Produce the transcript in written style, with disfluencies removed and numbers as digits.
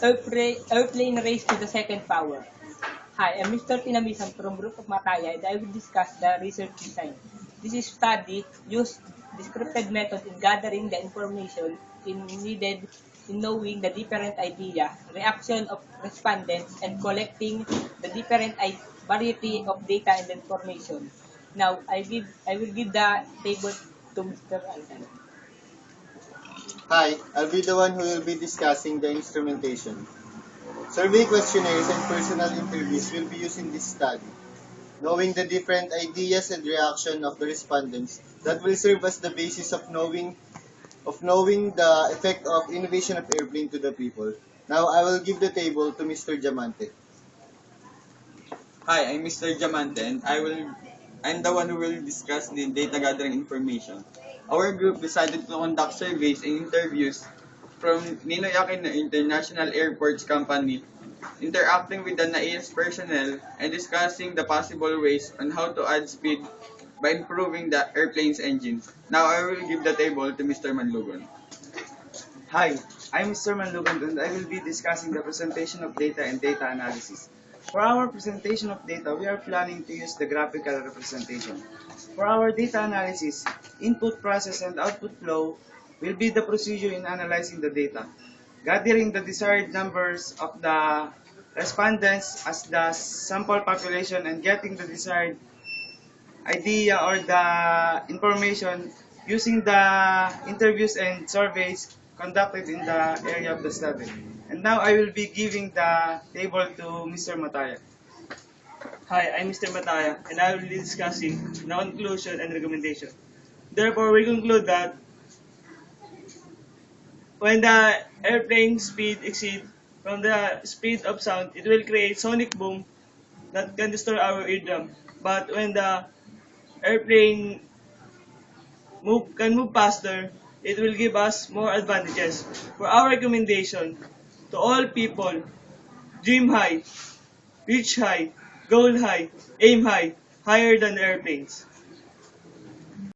Airplane race to the second power. Hi, I'm Mr. Pinamisan from Group of Mataya and I will discuss the research design. This study used descriptive method in gathering the information needed in knowing the different idea, reaction of respondents, and collecting the different variety of data and information. Now, I will give the table to Mr. Alden. Hi, I'll be the one who will be discussing the instrumentation. Survey questionnaires and personal interviews will be used in this study. Knowing the different ideas and reaction of the respondents, that will serve as the basis of knowing the effect of innovation of airplane to the people. Now I will give the table to Mr. Diamante. Hi, I'm Mr. Diamante and I'm the one who will discuss the data gathering information. Our group decided to conduct surveys and interviews from Ninoy Aquino International Airports Company, interacting with the NAIS personnel and discussing the possible ways on how to add speed by improving the airplane's engines. Now I will give the table to Mr. Manlugon. Hi, I'm Mr. Manlugan and I will be discussing the presentation of data and data analysis. For our presentation of data, we are planning to use the graphical representation. For our data analysis, input process and output flow will be the procedure in analyzing the data. Gathering the desired numbers of the respondents as the sample population and getting the desired idea or the information using the interviews and surveys conducted in the area of the study. And now I will be giving the table to Mr. Mataya. Hi, I'm Mr. Mataya, and I will be discussing the conclusion and recommendation. Therefore, we conclude that when the airplane speed exceeds from the speed of sound, it will create sonic boom that can destroy our eardrum. But when the airplane can move faster, it will give us more advantages. For our recommendation to all people, dream high, reach high, goal high, aim high, higher than the airplanes.